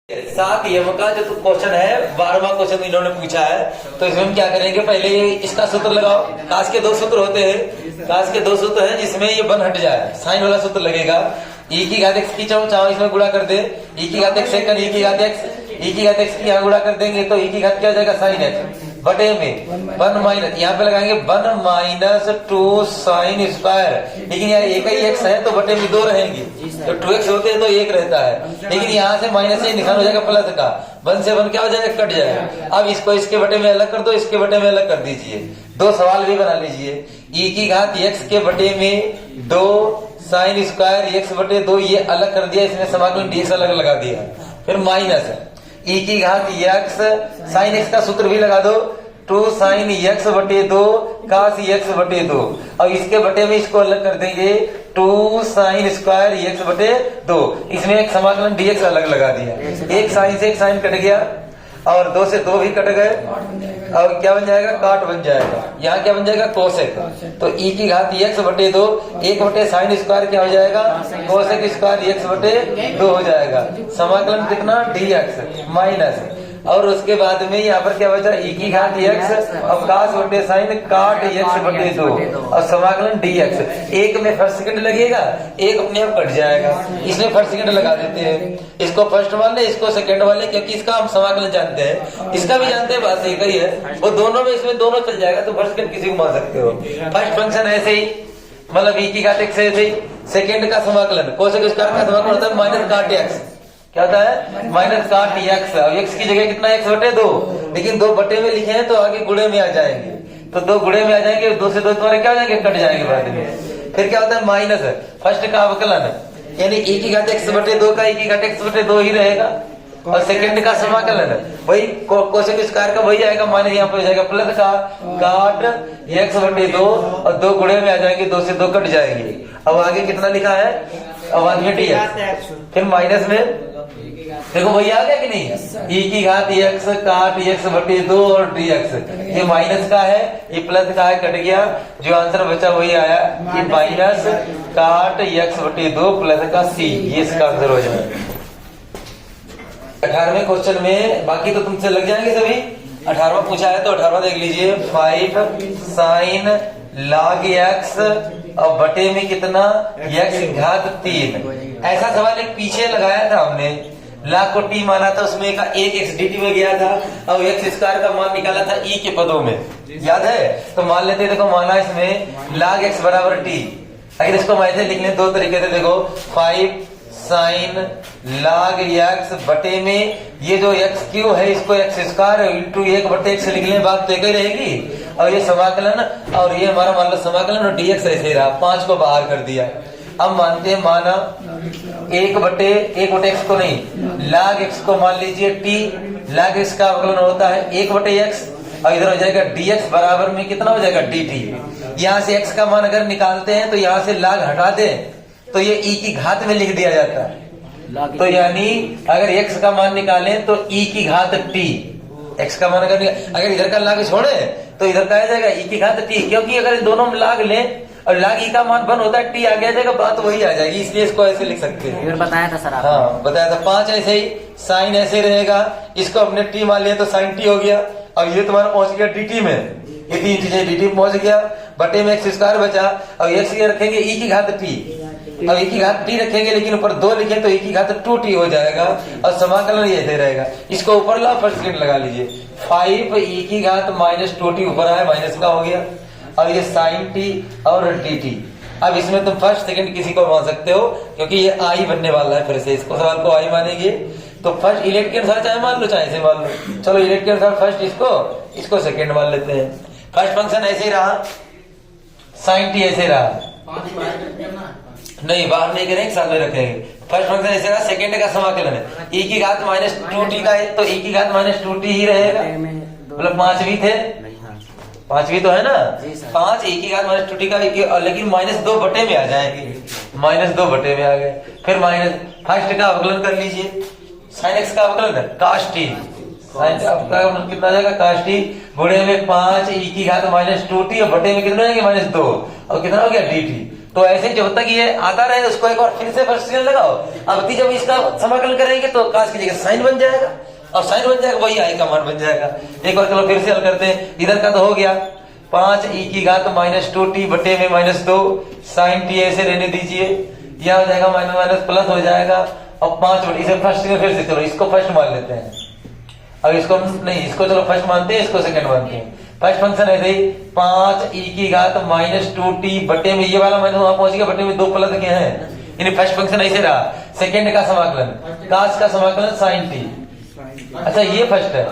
सात यम का जो क्वेश्चन है 12वां क्वेश्चन इन्होंने पूछा है। तो इसमें हम क्या करेंगे, पहले इसका सूत्र लगाओ। काश के दो सूत्र होते हैं, काश के दो सूत्र हैं जिसमें ये बन हट जाए, साइन वाला सूत्र लगेगा। e की घात x की चाहो इसमें गुणा कर दे, e की घात x सेकंड e की घात x, e की घात x की यहाँ गुणा कर देंगे तो e की घात क्या हो जाएगा साइन x बटे में 1 माइनस, यहाँ पे लगाएंगे 1 माइनस 2 साइन स्क्वायर। लेकिन यहाँ एक ही x है तो बटे में 2 रहेंगे, तो 2x होते हैं तो 1 रहता है। लेकिन यहाँ से माइनस से निशान हो जाएगा प्लस का, 1 से 1 क्या हो जाएगा कट जाएगा। अब इसको इसके बटे में अलग कर दो, इसके बटे में अलग कर दीजिए। दो सवाल भी बना लीजिए, e की घात x के बटे में 2 साइन स्क्वायर x बटे 2 ये अलग कर दिया, इसमें समाकलन dx अलग लगा दिया। फिर माइनस e की घात x साइन x का सूत्र भी लगा दो, 2 साइन x बटे 2 कास x बटे 2। अब इसके बटे में इसको अलग कर देंगे, 2 साइन स्क्वायर x बटे 2। इसमें एक समाकलन dx अलग लगा दिया, एक साइन से एक साइन कट गया और 2 से 2 भी कट गए और क्या बन जाएगा काट बन जाएगा। यहाँ क्या बन जाएगा कोसेक। तो e की घात x बटे 2 1 बटे साइन स्क्वायर क्या हो जाएगा कोसेक स्क्वायर x बटे 2 हो जाएगा। समाकलन कितना dx माइनस, और उसके बाद में यहाँ पर क्या बचा e की घात x और कास बटे साइन काट x बटे 2 और समाकलन dx। एक में फर्स्ट सेकंड लगेगा, एक अपने आप कट जाएगा, इसमें फर्स्ट सेकंड लगा देते हैं। इसको फर्स्ट वाले इसको सेकंड वाले, क्योंकि इसका हम समाकलन जानते हैं, इसका भी जानते हैं, बात एक ही है। वो दोनों में इसमें दोनों चल जाएगा तो फर्स्ट सेकंड किसी को मान सकते हो। फर्स्ट फंक्शन ऐसे ही, मतलब e की घात x ऐसे ही, सेकंड का समाकलन कोसेक स्क्वायर का समाकलन होता है माइनस काट x, क्या होता है माइनस काट x। अब x की जगह कितना x बटे 2, लेकिन 2 बटे में लिखे हैं तो आगे गुणे में आ जाएंगे, तो 2 गुणे में आ जाएंगे, 2 से 2 तुम्हारे क्या हो जाएंगे कट जाएंगे बाद में। फिर क्या होता है माइनस फर्स्ट का अवकलन, यानी e की घात x बटे 2 का e की घात x बटे 2 ही रहेगा, और सेकंड का समाकलन वही कोसेक स्क्वायर का वही आएगा, माइनस यहाँ पे हो जाएगा प्लस का काट x बटे 2 और 2 गुणे में आ जाएंगे, 2 से 2 कट जाएंगे। अब आगे कितना लिखा है, अब आगे dx, फिर माइनस में देखो वही आ गया कि नहीं, e की घात x काट x बटे 2 और dx। ये माइनस का है, ये प्लस का है, कट गया, जो आंसर बचा वही आया, ये माइनस काट x बटे 2 प्लस का c, ये इसका आंसर हो जाएगा। 18वें क्वेश्चन में बाकी तो तुमसे लग जाएंगे सभी। 18वां पूछा है तो 18वां देख लीजिए, 5 साइन log x और बटे में कितना x घात 3। ऐसा सवाल एक पीछे लगाया था हमने, लाख को t माना था, उसमें एक x dt में गया था और x स्क्वायर का मान निकाला था e के पदों में, याद है। तो मान लेते, देखो माना इसमें log x बराबर t। अगर इसको हम ऐसे लिख लें दो तरीके से, देखो 5 साइन log x बटे में ये जो x क्यू है इसको x स्क्वायर इंटू 1 बटे x लिख लें, बात तो एक ही रहेगी। और ये समाकलन और ये हमारा मान लो समाकलन और dx ऐसे रहा, 5 को बाहर कर दिया। अब मानते हैं माना 1 बटे x को नहीं, log x को मान लीजिए t, log x का अवकलन होता है 1 बटे x और इधर हो जाएगा dx बराबर में कितना हो जाएगा dt। यहाँ से x का मान अगर निकालते हैं तो यहाँ से log हटा दें तो ये e की घात में लिख दिया जाता है। तो यानी अगर x का मान निकालें तो e की घात t, x का मान अगर इधर का log छोड़े तो इधर का आ जाएगा e की घात t, क्योंकि अगर इन दोनों में log लें और log e का मान 1 होता है t आ गया जाएगा, बात वही आ जाएगी, इसलिए इसको ऐसे लिख सकते हैं। बताया था सर आपने। हाँ बताया था। 5 ऐसे ही, साइन ऐसे रहेगा, इसको अपने t मान लिया तो साइन t हो गया, और ये तुम्हारा पहुंच गया dt में, ये 3 चीजें dt पहुंच गया, बटे में x स्क्वायर बचा और x ये रखेंगे e की घात t, अब e की घात t रखेंगे लेकिन ऊपर 2 लिखे तो e की घात 2t हो जाएगा और समाकलन ये ऐसे रहेगा। इसको ऊपर ला फर्स्ट सेकंड लगा लीजिए, 5 e की घात माइनस 2t ऊपर आया, माइनस का हो गया, और ये साइन t और dt। अब इसमें तुम फर्स्ट सेकंड किसी को मान सकते हो क्योंकि ये आई बनने वाला है, फिर से इसको सवाल को आई मानेंगे तो फर्स्ट इलेक्ट के अनुसार चाहे मान लो चाहे ऐसे मान लो। चलो इलेक्ट के अनुसार फर्स्ट इसको सेकंड मान लेते हैं। फर्स्ट फंक्शन ऐसे ही रहा, साइन t ऐसे रहा, नहीं बाहर नहीं करेंगे, साथ में रखेंगे। फर्स्ट फंक्शन ऐसे रहा, सेकंड का समाकलन है e की घात माइनस 2t का है तो e की घात माइनस 2t ही रहेगा, मतलब 5 भी थे, 5 भी तो है ना, 5 e की घात माइनस 2t का, लेकिन माइनस 2 बटे में आ जाएंगे, माइनस 2 बटे में आ गए। फिर माइनस फर्स्ट का अवकलन कर लीजिए, साइन x का अवकलन काश t, साइन आपका कितना आ जाएगा काश t गुणे में 5 e की घात माइनस 2t और बटे में कितना आएंगे माइनस 2 और कितना हो गया dt। तो ऐसे जब तक ये आता रहे उसको एक बार फिर से फर्स्ट सिग्नल लगाओ। अब जब इसका समाकलन करेंगे तो काश की जगह साइन बन जाएगा, और साइन बन जाएगा वही आई का मान बन जाएगा। एक बार चलो फिर से हल करते हैं। इधर का तो हो गया 5 e की घात -2t बटे में -2 sin t ऐसे रहने दीजिए, यह हो जाएगा माइनस माइनस प्लस हो जाएगा। अब 5 बटे इसे फर्स्ट फिर से चलो इसको फर्स्ट मान लेते हैं। अब इसको नहीं, इसको चलो फर्स्ट मानते हैं, इसको सेकंड मानते हैं। फर्स्ट फंक्शन ऐसे ही 5 e की घात -2t बटे में, ये वाला माइनस वहां पहुंच गया, बटे में 2 प्लस के हैं, यानी फर्स्ट फंक्शन ऐसे रहा। सेकंड का समाकलन काश का समाकलन sin t। अच्छा ये फर्स्ट है,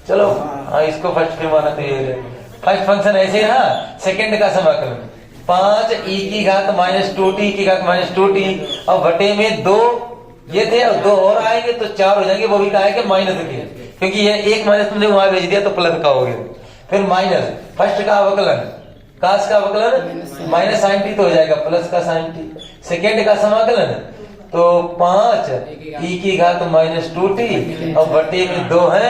चलो हाँ इसको फर्स्ट फिर माना तो ये फर्स्ट फंक्शन ऐसे रहा। सेकंड का समाकलन 5 e की घात -2t की घात -2t और बटे में 2 ये थे, और 2 और आएंगे तो 4 हो जाएंगे, वो भी कहा है कि माइनस के, क्योंकि ये एक माइनस तुमने वहां भेज दिया तो प्लस का हो गया। फिर माइनस फर्स्ट का अवकलन काश का अवकलन माइनस sin t तो हो जाएगा प्लस का sin t। सेकंड का समाकलन तो 5 e की घात -2t और बटे में 2 है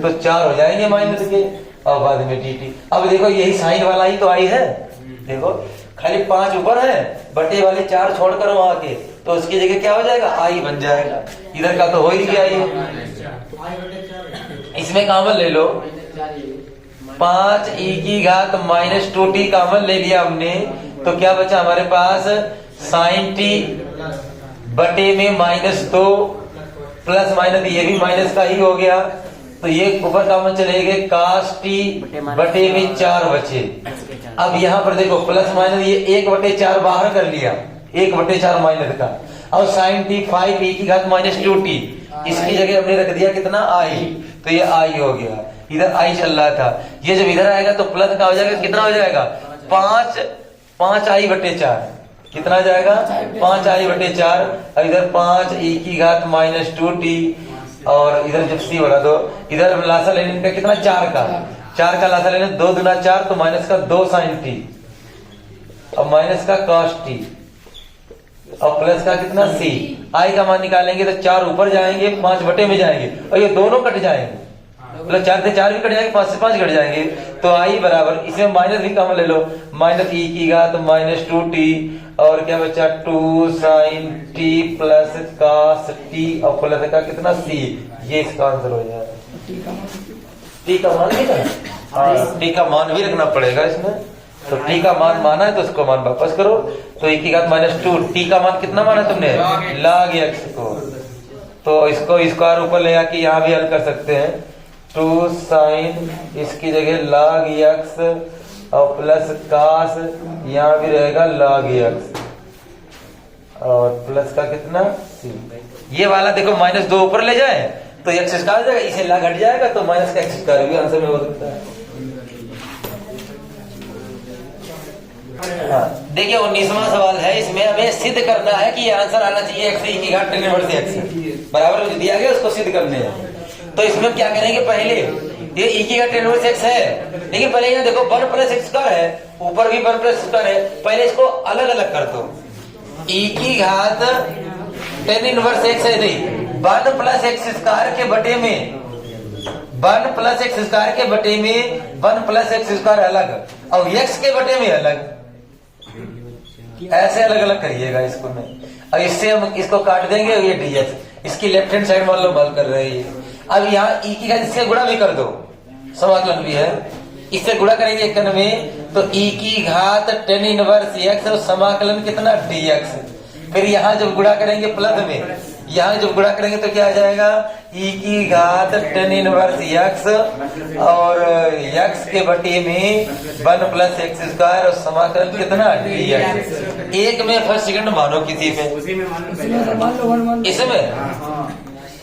तो 4 हो जाएंगे माइनस के, और बाद में dt। अब देखो यही साइन वाला ही तो आई है, देखो खाली 5 ऊपर है, बटे वाले 4 छोड़कर वहां के, तो उसकी जगह क्या हो जाएगा आई बन जाएगा। इधर का तो हो ही गया ये, इसमें कामन ले लो 5 e की घात -2t कामन ले लिया हमने, तो क्या बचा हमारे पास sin t बटे में -2 प्लस माइनस ये भी माइनस का ही हो गया, तो ये ऊपर कामन चले गए cos t बटे में 4 बचे। अब यहाँ पर देखो प्लस माइनस ये 1/4 बाहर कर लिया, 1/4 माइनस का, और sin t 5 e की घात -2t इसकी जगह हमने रख दिया कितना आई, तो ये आई हो गया। इधर आई चल रहा था, ये जब इधर आएगा तो प्लस का हो जाएगा, कितना हो जाएगा 5i/4 कितना आ जाएगा 5i/4, और इधर 5 e की घात -2t, और इधर जब c बोला तो इधर लासा लेने का कितना 4 का लासा लेने 2 दूना 4 तो माइनस का 2 sin t और माइनस का cos t और प्लस का कितना c। i का मान निकालेंगे तो 4 ऊपर जाएंगे 5 बटे में जाएंगे, और ये दोनों कट जाएंगे, मतलब 4 से 4 भी कट जाएंगे, 5 से 5 कट जाएंगे, तो i बराबर इसमें माइनस भी कम ले लो, -e की घात -2t और क्या बचा 2 sin t plus cos t और प्लस का कितना c, ये इसका आंसर हो जाएगा। t का मान भी t का मान भी रखना पड़ेगा इसमें, तो t का मान माना है तो उसको मान वापस करो, तो e की घात -2 t का मान कितना माना तुमने log x को, तो इसको स्क्वायर ऊपर ले आके यहाँ भी हल कर सकते हैं। 2 sin इसकी जगह log x और प्लस cos यहाँ भी रहेगा log x और प्लस का कितना c। ये वाला देखो -2 ऊपर ले जाए तो x स्क्वायर हो जाएगा, इसे log हट जाएगा तो माइनस का x स्क्वायर भी आंसर में हो सकता है। हाँ देखिए 19वां सवाल है, इसमें हमें सिद्ध करना है कि ये आंसर आना चाहिए x e की घात tan इनवर्स x बराबर जो दिया गया उसको सिद्ध करने हैं। तो इसमें क्या करेंगे, पहले ये e की घात tan इनवर्स x है, लेकिन पहले यहाँ देखो 1 प्लस x स्क्वायर है, ऊपर भी 1 प्लस स्क्वायर है, पहले इसको अलग अलग कर दो। e की घात tan इनवर्स x है, 1 प्लस x स्क्वायर के बटे में 1 प्लस x स्क्वायर के बटे में 1 प्लस x स्क्वायर अलग और x के बटे में अलग, ऐसे अलग अलग करिएगा इसको नहीं, और इससे हम इसको काट देंगे, ये dx इसकी लेफ्ट हैंड साइड मान लो बल कर रहे हैं। अब यहाँ e की घात इससे गुणा भी कर दो, समाकलन भी है, इससे गुणा करेंगे एक में तो e की घात tan इनवर्स x और समाकलन कितना dx। फिर यहाँ जब गुणा करेंगे प्लस में, यहाँ जब गुणा करेंगे तो क्या आ जाएगा e की घात tan इनवर्स x और x के बटे में 1 प्लस x स्क्वायर और समाकलन कितना dx। एक में फर्स्ट सेकंड मानो किसी में, इसमें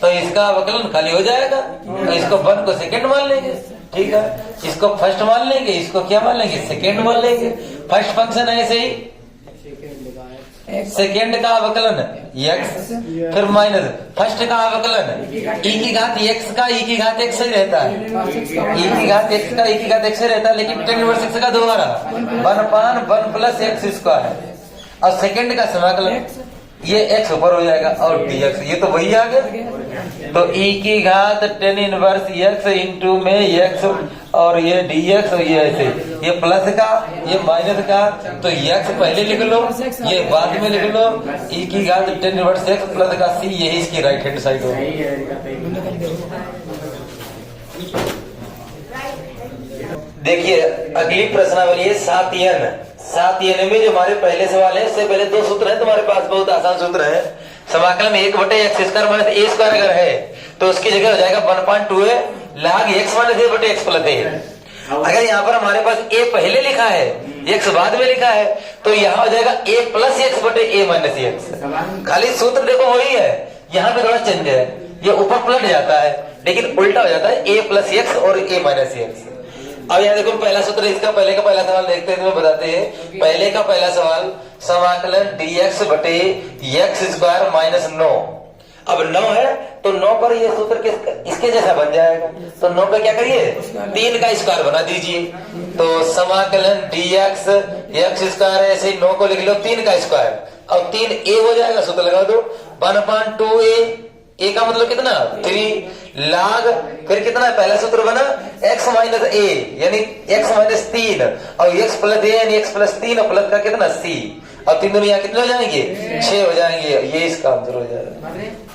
तो इसका अवकलन खाली हो जाएगा, तो इसको 1 को सेकंड मान लेंगे, ठीक है, इसको फर्स्ट मान लेंगे, इसको क्या मान लेंगे सेकंड मान लेंगे। फर्स्ट फंक्शन है ऐसे ही, सेकेंड का अवकलन x फिर माइनस फर्स्ट का अवकलन e की घात x का e की घात x ही रहता है, e की घात x का e की घात x ही रहता है, लेकिन tan इनवर्स x का दोबारा 1/1 प्लस x स्क्वायर, और सेकेंड का समाकलन ये x ऊपर हो जाएगा और dx ये तो वही आ गया। तो e की घात tan इनवर्स x इंटू में x और ये dx और ये ऐसे, ये प्लस का ये माइनस का, तो x पहले लिख लो ये बाद में लिख लो, e की घात tan इनवर्स x प्लस का c, यही इसकी राइट हैंड साइड हो। देखिए अगली प्रश्नावली है 7n में जो हमारे पहले सवाल है उससे पहले दो सूत्र है तुम्हारे पास, बहुत आसान सूत्र है। समाकलन 1/x² माइनस a² अगर है तो उसकी जगह हो जाएगा 1.2a log x minus a बटे x प्लस a। अगर यहाँ पर हमारे पास a पहले लिखा है x बाद में लिखा है तो यहाँ हो जाएगा a प्लस x बटे a माइनस x। खाली सूत्र देखो वही है, यहाँ पे थोड़ा चेंज है, ये ऊपर पलट जाता है लेकिन उल्टा हो जाता है a प्लस x और a माइनस x। अब यहाँ देखो पहला सूत्र, इसका पहले का पहला सवाल देखते हैं, तुम्हें बताते हैं। पहले का पहला सवाल समाकलन dx बटे x² माइनस 9। अब 9 है तो 9 पर ये सूत्र इसके जैसा बन जाएगा, तो 9 पे क्या करिए 3 का स्क्वायर बना दीजिए। तो समाकलन dx x² ऐसे 9 को लिख लो 3 का स्क्वायर, अब 3a हो जाएगा, सूत्र लगा दो 1/2a। a का मतलब कितना 3 log, फिर कितना है पहला सूत्र बना x माइनस a यानी x माइनस 3 और x प्लस a यानी x प्लस 3 और प्लस का कितना c, अब 3 दोनों यहाँ कितने हो जाएंगे 6 हो जाएंगे, ये इसका आंसर हो जाएगा।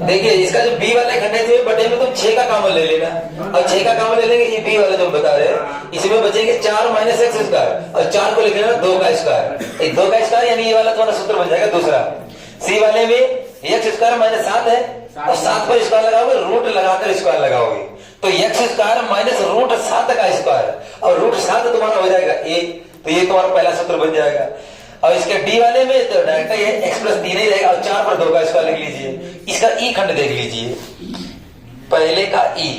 देखिए इसका जो b वाले खंड है बटे में तुम 6 का कॉमन ले लेना, और 6 का कॉमन ले लेंगे, ये b वाले जो बता रहे हैं इसमें बचेंगे 4 माइनस x² और 4 को लिख लेना 2 का स्क्वायर, 2 का स्क्वायर यानी ये वाला तुम्हारा सूत्र बन जाएगा दूसरा। c वाले में x² माइनस 7 है और 7 पर स्क्वायर लगाओगे, रूट लगाकर स्क्वायर लगाओगे तो x² माइनस रूट 7 का स्क्वायर और रूट 7 तुम्हारा हो जाएगा a, तो ये तुम्हारा पहला सूत्र बन जाएगा। और इसके डी वाले में तो डायरेक्ट ये x प्लस 3 ही रहेगा और 4 पर 2 का स्क्वायर लिख लीजिए। इसका ई खंड देख लीजिए, पहले का ई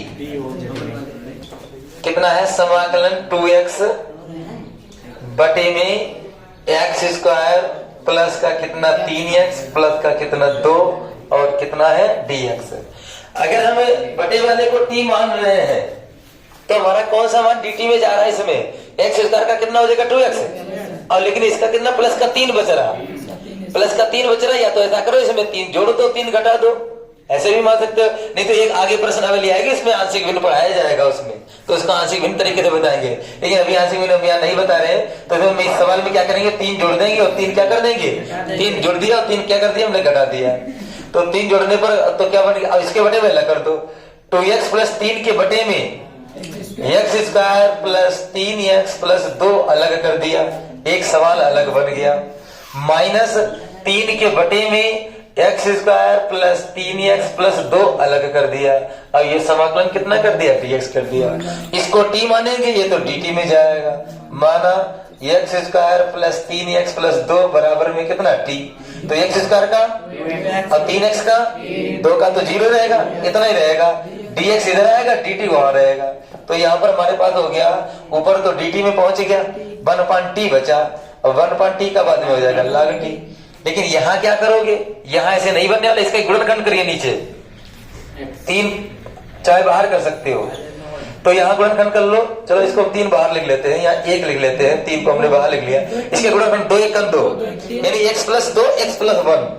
कितना है समाकलन 2x बटे में x² प्लस का कितना 3x प्लस का कितना 2 और कितना है dx। अगर हम बटे वाले को t मान रहे हैं तो हमारा कौन सा मान dt में जा रहा है, इसमें x² का कितना हो जाएगा 2x और लेकिन इसका कितना प्लस का 3 बच रहा, प्लस का 3 बच रहा। या तो ऐसा करो इसमें 3 जोड़ो तो 3 घटा दो, ऐसे भी मान सकते हो, नहीं तो एक आगे प्रश्नावली आएगी इसमें आंशिक भिन्न पढ़ाया जाएगा उसमें, तो उसको आंशिक भिन्न तरीके से बताएंगे। लेकिन अभी आंशिक भिन्न हम यहाँ नहीं बता रहे हैं, तो हम इस सवाल में क्या करेंगे 3 जोड़ देंगे और 3 क्या कर देंगे 3 जोड़ दिया और 3 क्या कर दिया हमने घटा दिया। तो 3 जोड़ने पर तो क्या बन गया, अब इसके बटे में अलग कर दो 2x प्लस 3 के बटे में x² प्लस 3x प्लस 2 अलग कर दिया, एक सवाल अलग बन गया। माइनस 3 के बटे में x² प्लस 3x प्लस 2 अलग कर दिया, अब ये समाकलन कितना कर दिया dx कर दिया। इसको t मानेंगे ये तो dt में जाएगा, माना x² प्लस 3x प्लस 2 बराबर में कितना t, तो x² का और 3x का 2 का तो 0 रहेगा, इतना ही रहेगा, dx इधर आएगा dt वहां रहेगा। तो यहाँ पर हमारे पास हो गया ऊपर तो dt में पहुंच गया 1/t बचा और 1/t का बाद में हो जाएगा log t। लेकिन यहाँ क्या करोगे, यहाँ ऐसे नहीं बनने वाला, इसका गुणनखंड करिए नीचे 3 चाहे बाहर कर सकते हो, तो यहाँ गुणनखंड कर लो। चलो इसको हम 3 बाहर लिख लेते हैं, यहाँ 1 लिख लेते हैं, 3 को हमने बाहर लिख लिया। इसके गुणनखंड 2 1 2 यानी x प्लस 2 x प्लस 1,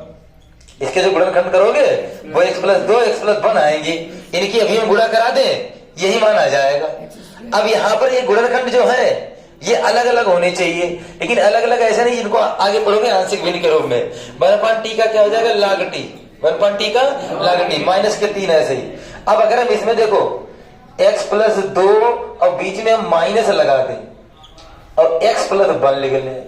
इसके जो गुणनखंड करोगे वो x प्लस 2 x प्लस 1 आएंगे, इनकी अभी हम गुणा करा दें यही मान आ जाएगा। अब यहाँ पर ये गुणनखंड जो है ये अलग अलग होने चाहिए, लेकिन अलग अलग ऐसे नहीं, इनको आगे पढ़ोगे आंशिक भिन्न के रूप में। 1/t का क्या हो जाएगा log t, 1/t का log t माइनस के 3 ऐसे ही। अब अगर हम इसमें देखो x प्लस 2 और बीच में हम माइनस लगा दें और x प्लस 1 लिख लें,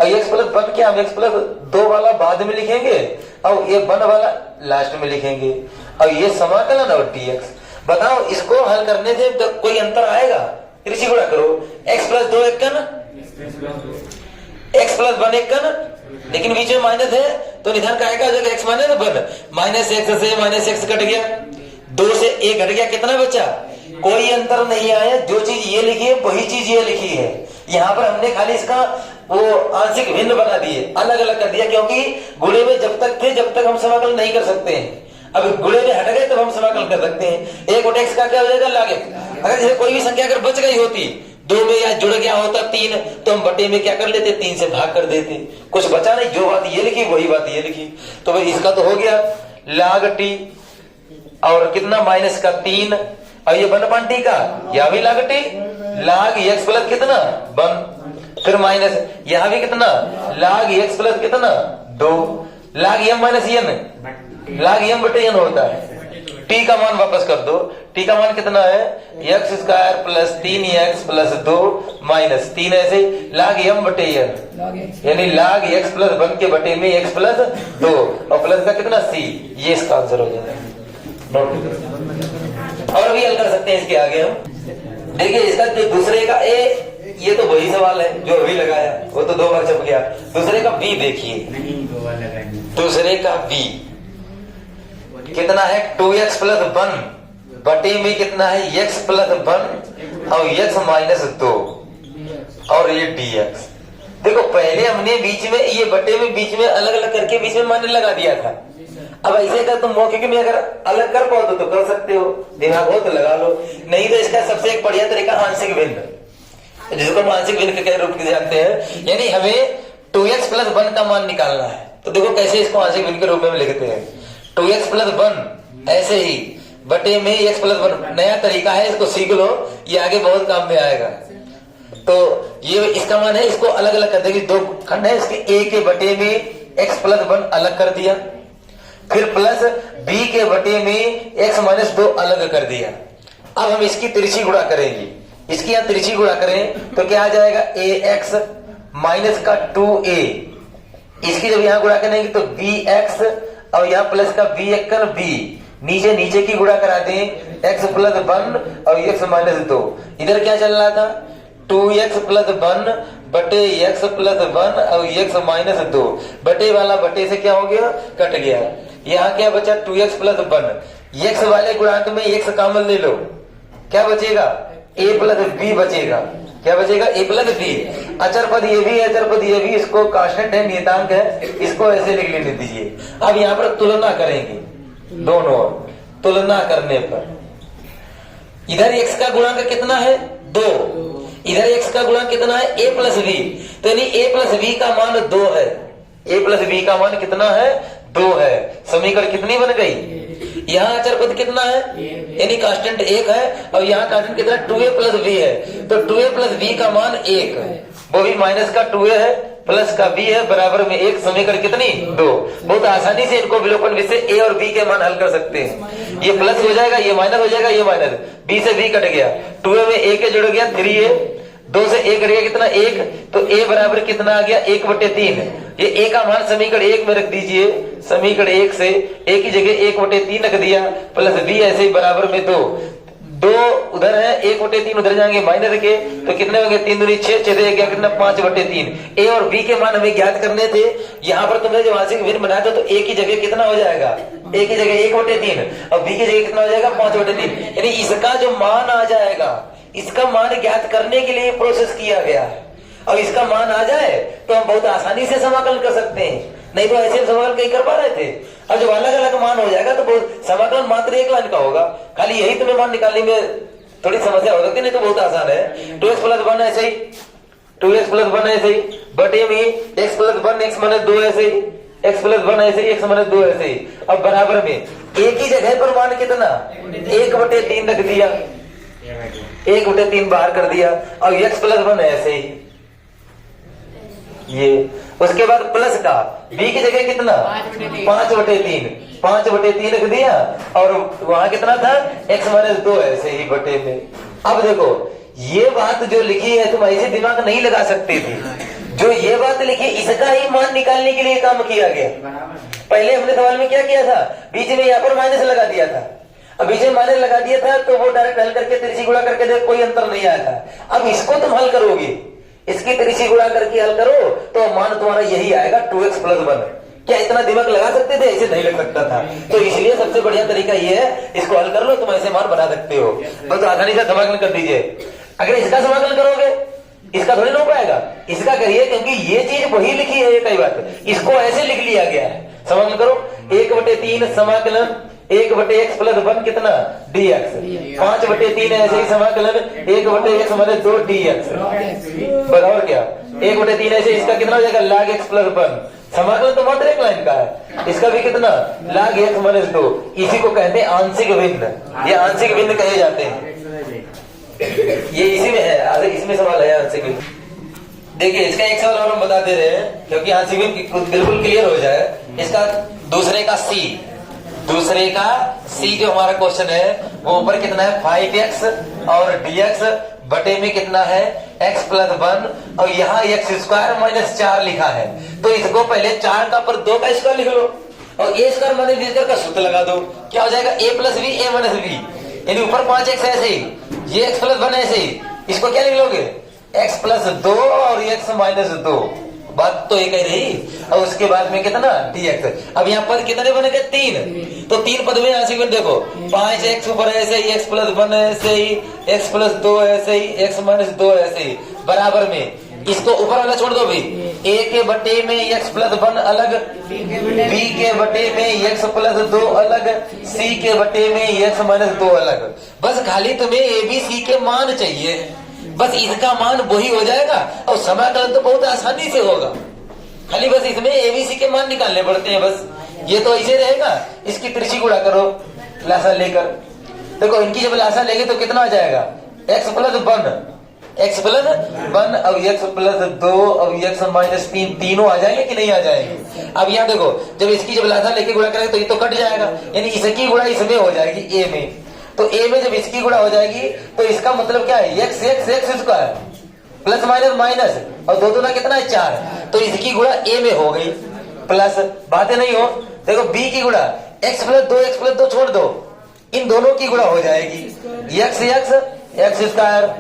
और x प्लस 1 क्या हम x प्लस 2 वाला बाद में लिखेंगे और ये 1 वाला लास्ट में लिखेंगे, और ये समाकलन और dx। बताओ इसको हल करने से तो कोई अंतर आएगा, कृषि गुणा करो x प्लस 2 1 का ना, x प्लस 1 1 का ना, लेकिन बीच में माइनस है तो निधान का आएगा जगह x माइनस 1 माइनस x से माइनस x कट गया, 2 से 1 घट गया, कितना बचा, कोई अंतर नहीं आया, जो चीज ये लिखी है वही चीज ये लिखी है। यहाँ पर हमने खाली इसका वो आंशिक भिन्न बना दिए, अलग अलग कर दिया, क्योंकि गुणे में जब तक थे जब तक हम समाकलन नहीं कर सकते हैं, अब गुणे में हट गए तब हम समाकलन कर सकते हैं। 1/x का क्या हो जाएगा log x। अगर जैसे कोई भी संख्या अगर बच गई होती 2 में या जुड़ गया होता 3 तो हम बटे में क्या कर लेते, 3 से भाग कर देते, कुछ बचा नहीं, जो बात ये लिखी वही बात ये लिखी। तो भाई इसका तो हो गया log t और कितना माइनस का 3 और ये 1/t का यह भी log t log x plus कितना 1 फिर माइनस यहां भी कितना log x प्लस कितना 2 log m minus n log m बटे n होता है। t का मान वापस कर दो, t का मान कितना है x square plus 3x plus 2 minus 3 ऐसे log m बटे n यानी log x प्लस 1 के बटे में x प्लस 2 और प्लस का कितना c, ये इसका आंसर हो जाता है। और भी हल कर सकते हैं इसके आगे हम। देखिए इसका जो दूसरे का a, ये तो वही सवाल है जो अभी लगाया, वो तो 2 बार छप गया। दूसरे का b देखिए, दूसरे का b कितना है 2x प्लस 1 बटे में कितना है x प्लस 1 और x माइनस 2 और ये dx। देखो पहले हमने बीच में ये बटे में बीच में अलग अलग करके बीच में मान लगा दिया था। अब ऐसे कर तुम मौके में अगर अलग कर पाओ तो कर सकते हो, दिमाग हो तो लगा लो, नहीं तो इसका सबसे एक बढ़िया तरीका आंशिक भिन्न, जिसको हम आंशिक भिन्न के रूप में जानते हैं। यानी हमें 2x प्लस 1 का मान निकालना है, तो देखो कैसे इसको आंशिक भिन्न के रूप में लिखते हैं। 2x प्लस 1 ऐसे ही बटे में x प्लस 1, नया तरीका है, इसको सीख लो, ये आगे बहुत काम में आएगा। तो ये इसका मान है, इसको अलग अलग कर देंगे, 2 खंड है इसके, a के बटे में x प्लस 1 अलग कर दिया, फिर प्लस b के बटे में x माइनस 2 अलग कर दिया। अब हम इसकी तिरछी गुणा करेंगे, इसकी यहाँ तिरछी गुणा करें तो क्या आ जाएगा ax माइनस का 2a, इसकी जब यहाँ गुणा करेंगे तो bx और यहाँ प्लस का b एक कर b, नीचे नीचे की गुणा करा दें x प्लस 1 और x माइनस 2। इधर क्या चल रहा था 2x प्लस 1 बटे x प्लस 1 और x माइनस 2, बटे वाला बटे से क्या हो गया कट गया। यहाँ क्या बचा 2x प्लस 1, x वाले गुणांक में x कॉमन ले लो, क्या बचेगा a प्लस b बचेगा, क्या बचेगा a प्लस b। अचर पद ये भी, अचर पद ये भी, इसको कांस्टेंट है, नियतांक है, इसको ऐसे लिख लेने दीजिए। अब यहाँ पर तुलना करेंगे, दोनों तुलना करने पर इधर x का गुणांक कितना है 2, इधर x का गुणांक कितना है a प्लस b, तो यानी a प्लस b का मान 2 है, a प्लस b का मान कितना है 2 है। समीकरण कितनी बन गई, यहाँ अचर पद कितना है यानी कांस्टेंट 1 है और यहाँ कांस्टेंट कितना 2a प्लस b है, तो 2a प्लस b का मान 1, वो भी माइनस का 2a है प्लस का b है बराबर में 1, समीकरण कितनी 2। बहुत आसानी से इनको विलोपन विधि से a और b के मान हल कर सकते हैं। ये प्लस हो जाएगा, ये माइनस हो जाएगा, ये माइनस, b से b कट गया, 2a में a के जुड़ गया 3a, 2 से a कट गया कितना 1, तो a बराबर कितना आ गया 1/3। ये a का मान समीकरण 1 में रख दीजिए, समीकरण 1 से a की जगह 1/3 रख दिया, प्लस b ऐसे ही बराबर में 2 उधर है, 1/3 उधर जाएंगे माइनस के, तो कितने होंगे 3 दूनी 6, 6 से 1 कितना 5/3। a और b के मान हमें ज्ञात करने थे, यहाँ पर तुमने जो आंशिक भिन्न बनाया था तो a की जगह कितना हो जाएगा, a की जगह 1/3 और b की जगह कितना हो जाएगा 5/3। यानी इसका जो मान आ जाएगा, इसका मान ज्ञात करने के लिए प्रोसेस किया गया है, और इसका मान आ जाए तो हम बहुत आसानी से समाकलन कर सकते हैं, नहीं तो ऐसे समाकलन कहीं कर पा रहे थे। अब जब अलग अलग मान हो जाएगा तो बहुत समाकलन मात्र 1 लाइन का होगा, खाली यही तुम्हें मान निकालने में थोड़ी समस्या हो सकती, नहीं तो बहुत आसान है। 2x प्लस 1 ऐसे ही, 2x प्लस 1 ऐसे ही, बटे में x प्लस 1 x माइनस 2 ऐसे ही, x प्लस 1 ऐसे ही, x माइनस 2 ऐसे ही। अब बराबर में एक ही जगह पर मान कितना 1/3 रख दिया, 1/3 बाहर कर दिया, और x प्लस 1 ऐसे ही ये। उसके बाद प्लस का b की जगह कितना 5/3, 5/3 रख दिया, और वहां कितना था x माइनस 2 ऐसे ही बटे में। अब देखो ये बात जो लिखी है तुम ऐसे दिमाग नहीं लगा सकते थे, जो ये बात लिखी इसका ही मान निकालने के लिए काम किया गया। पहले हमने सवाल में क्या किया था, बीच में यहाँ पर माइनस लगा दिया था, अब बीच में माइनस लगा दिया था तो वो डायरेक्ट हल करके तिरछी गुणा करके देख कोई अंतर नहीं आया था। अब इसको तुम हल करोगे, इसकी तिरछी गुणा करके हल करो तो मान तुम्हारा यही आएगा 2x प्लस 1। क्या इतना दिमाग लगा सकते थे, ऐसे नहीं लग सकता था। तो इसलिए सबसे बढ़िया तरीका ये है, इसको हल कर लो, तुम ऐसे मान बना सकते हो, बस आसानी से समाकलन कर दीजिए। अगर इसका समाकलन करोगे इसका थोड़ी ना हो पाएगा, इसका करिए, क्योंकि ये चीज वही लिखी है, कई बात इसको ऐसे लिख लिया गया है। समाकलन करो 1/3 समाकलन 1/x+1 कितना dx, 5/3 ऐसे ही समाकलन 1/x माने 2 dx बराबर क्या 1/3 ऐसे इसका कितना हो जाएगा log x+1। समाकलन तो मात्र एक लाइन का है, इसका भी कितना log x माइनस 2। इसी को कहते हैं आंशिक भिन्न, ये आंशिक भिन्न कहे जाते हैं, ये इसी में है, इसमें सवाल है आंशिक भिन्न। देखिए इसका एक सवाल और हम बता दे रहे हैं क्योंकि आंशिक भिन्न बिल्कुल क्लियर हो जाए। इसका दूसरे का सी जो हमारा क्वेश्चन है वो ऊपर कितना है 5x और dx बटे में कितना है x+1 और यहाँ x² - 4 लिखा है। तो इसको पहले 4 का पर 2 का स्क्वायर लिख लो और a² - b² का सूत्र लगा दो, क्या हो जाएगा a + b a - b, यानी ऊपर 5x ऐसे ही, ये x+1 ऐसे ही, इसको क्या लिख लोगे x+2 और x - 2, बात तो एक है रही। और उसके बाद में कितना dx, अब यहाँ पद कितने बनेंगे 3, तो 3 पद में आंशिक भिन्न देखो 5x ऊपर ऐसे ही, x+1 ऐसे ही, x+2 ऐसे ही, x - 2 ऐसे ही, बराबर में इसको ऊपर वाला छोड़ दो भी, a के बटे में x+1 अलग, b के बटे में x+2 अलग, c के बटे में x - 2 अलग। बस खाली तुम्हें a b c के मान चाहिए, बस इसका मान वही हो जाएगा और समाकलन तो बहुत आसानी से होगा, खाली बस इसमें एबीसी के मान निकालने पड़ते हैं बस। ये तो ऐसे रहेगा, इसकी तिरछी गुणा करो लासा लेकर, देखो इनकी जब लासा लेंगे तो कितना आ जाएगा x+1 और x+2 और x - 3 तीनों आ जाएंगे कि नहीं आ जाएंगे। अब यहाँ देखो जब इसकी जब लासा लेके गुणा करेंगे तो ये तो कट जाएगा, यानी इसकी गुणा इसमें हो जाएगी a में, तो a में जब इसकी गुणा हो जाएगी तो इसका मतलब क्या है x² प्लस माइनस और 2 दूना कितना है 4, तो इसकी गुणा a में हो गई प्लस, बातें नहीं हो, देखो b की गुणा x+2 छोड़ दो, इन दोनों की गुणा हो जाएगी x²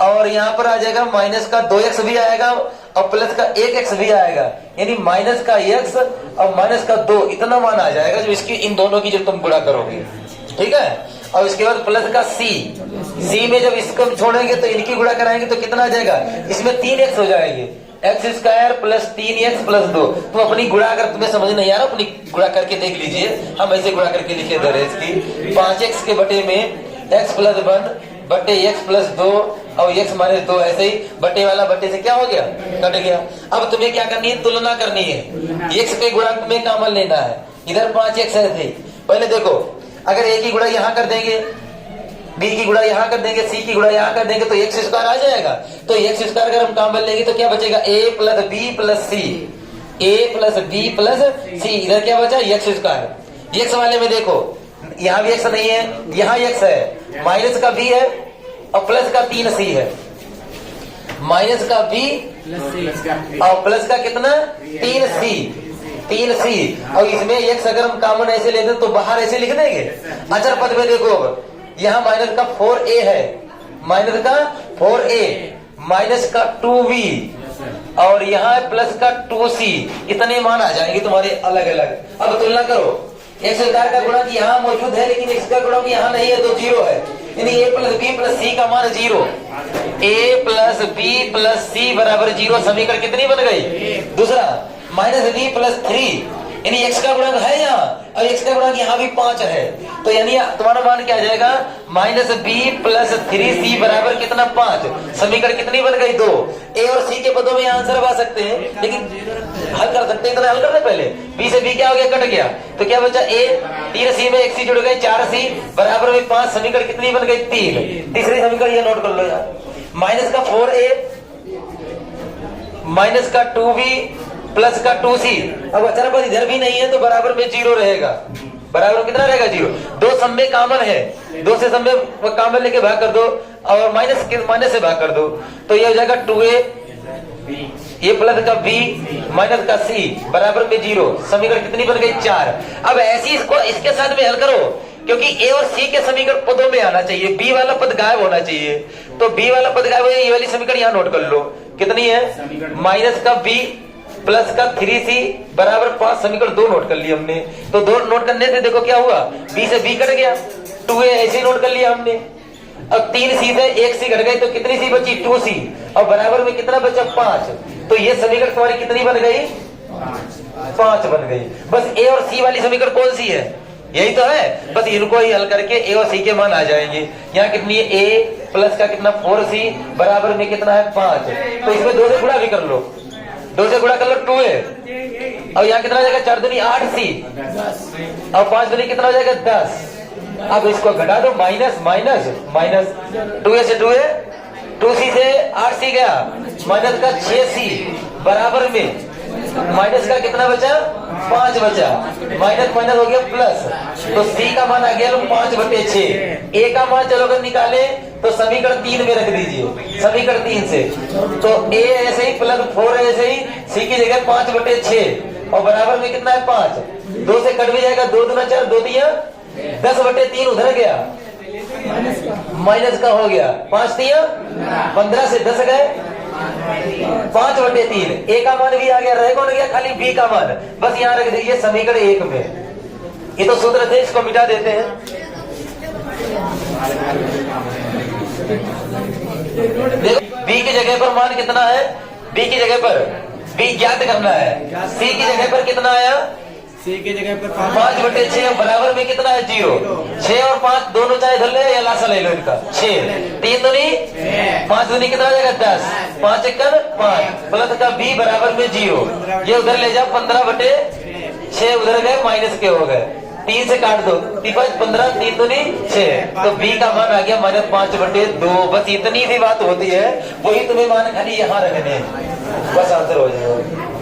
और यहाँ पर आ जाएगा माइनस का 2x भी आएगा और प्लस का 1x भी आएगा, यानी माइनस का x और माइनस का 2 इतना मान आ जाएगा जो इसकी इन दोनों की जब तुम गुणा करोगे, ठीक है। और इसके बाद प्लस का c में जब इसको छोड़ेंगे तो इनकी गुणा कराएंगे तो कितना आ जाएगा, इसमें 3x हो जाएंगे, x² + 3x + 2। तो अपनी गुणा अगर तुम्हें समझ नहीं आ रहा अपनी गुणा करके देख लीजिए, हम ऐसे गुणा करके लिखे दे रहे इसकी 5x के बटे में x+1 बटे x+2 और x - 2 ऐसे ही, बटे वाला बटे से क्या हो गया कट गया। अब तुम्हें क्या करनी है, तुलना करनी है, x के गुणा में कॉमन लेना है, इधर 5x है थे। पहले देखो अगर a की गुणा यहाँ कर देंगे, b की गुणा यहाँ कर देंगे, c की गुणा यहाँ कर देंगे तो x² आ जाएगा, तो x² अगर हम कॉमन लेंगे तो क्या बचेगा a + b + c, a + b + c, इधर क्या बचा x²। x वाले में देखो यहाँ भी x नहीं है, यहाँ x है, माइनस का b है और प्लस का 3c है, माइनस का b और प्लस का कितना 3c और इसमें x अगर हम कॉमन ऐसे लेते तो बाहर ऐसे लिख देंगे। अचर पद में देखो अब यहाँ माइनस का 4a है, माइनस का 4a माइनस का 2b और यहाँ प्लस का 2c, इतने मान आ जाएंगे तुम्हारे अलग अलग। अब तुलना करो, x² का गुणक यहाँ मौजूद है लेकिन x का गुणक यहाँ नहीं है तो 0 है, यानी a + b + c का मान 0, a + b + c बराबर 0। समीकरण कितनी बन गई, दूसरा -b + 3, यानी x का गुणक है यहाँ और x का गुणक यहाँ भी 5 है, तो यानी तुम्हारा मान क्या आ जाएगा -b + 3c बराबर कितना 5। समीकरण कितनी बन गई 2। a और c के पदों में आंसर आ सकते हैं लेकिन हल कर सकते हैं, तो हल करने पहले b से b क्या हो गया कट गया, तो क्या बचा a, 3c में 1c जुड़ गए 4c बराबर में 5। समीकरण कितनी बन गई 3। तीसरी समीकरण ये नोट कर लो यार, माइनस का 4a माइनस का 2b प्लस का 2c। अब अचानक बस इधर भी नहीं है तो बराबर में 0 रहेगा, बराबर कितना रहेगा 0। 2 सब में कॉमन है, 2 से सब में कॉमन लेके भाग कर दो और माइनस से भाग कर दो, तो ये हो जाएगा 2a ये प्लस का b माइनस का c बराबर में 0। समीकरण कितनी बन गई 4। अब ऐसी इसको इसके साथ में हल करो क्योंकि a और c के समीकरण पदों में आना चाहिए, b वाला पद गायब होना चाहिए, तो b वाला पद गायब है, ये वाली समीकरण यहाँ नोट कर लो कितनी है, माइनस का b प्लस का 3c बराबर 5। समीकरण 2 नोट कर लिया हमने, तो 2 नोट करने से देखो क्या हुआ, b से b कट गया, 2a ऐसे नोट कर लिया हमने। अब 3c से 1c घट गई तो कितनी c बची 2c और बराबर में कितना बचा 5। तो ये समीकरण तुम्हारी कितनी बन गई 5 बन गई। बस a और c वाली समीकरण कौन सी है, यही तो है, बस इनको ही हल करके ए और सी के मान आ जाएंगे। यहाँ कितनी है, ए प्लस का कितना 4c बराबर में कितना है 5, तो इसमें 2 से गुणा भी कर लो, 2 से गुणा कर लो 2 है, और यहाँ कितना हो जाएगा 4 दूनी 8c, और 5 दूनी कितना हो जाएगा 10। अब इसको घटा दो, माइनस माइनस माइनस, 2a से 2a, 2c से 8c गया, माइनस का 6c बराबर में माइनस का कितना बचा 5 बचा, माइनस माइनस हो गया प्लस, तो सी का मान आ गया 5/6। ए का मान चलो अगर निकाले तो समीकरण 3 में रख दीजिए, समीकरण 3 से, तो ए ऐसे ही प्लस 4 ऐसे ही, सी की जगह 5/6 और बराबर में कितना है 5, 2 से कट भी जाएगा, 2 दूना 4, 2 तिया 10/3 उधर गया, माइनस का हो गया 5 तिया 15 से 10 गए 5/3, ए का मान भी आ गया, रह कौन गया खाली बी का मान, बस यहाँ रख दीजिए समीकरण 1 में। ये तो सूत्र थे, इसको मिटा देते हैं। देखो बी की जगह पर मान कितना है, बी की जगह पर बी ज्ञात करना है, सी की जगह पर कितना आया, सी की जगह पर 5/6 बराबर में कितना है 0, 6 और 5 दोनों चाहे धर ले या लासा ले लो इनका, 6 3 दूनी 5 दूनी कितना हो जाएगा 10, 5 एकड़ 5 प्लस का b बराबर में 0, ये उधर ले जाओ 15/6 उधर गए माइनस के हो गए, 3 से काट दो 15 3 दूनी 6, तो b का मान आ गया -5/2। बस इतनी सी बात होती है, वही तुम्हें मान खाली यहाँ रखने, बस आंसर हो जाएगा।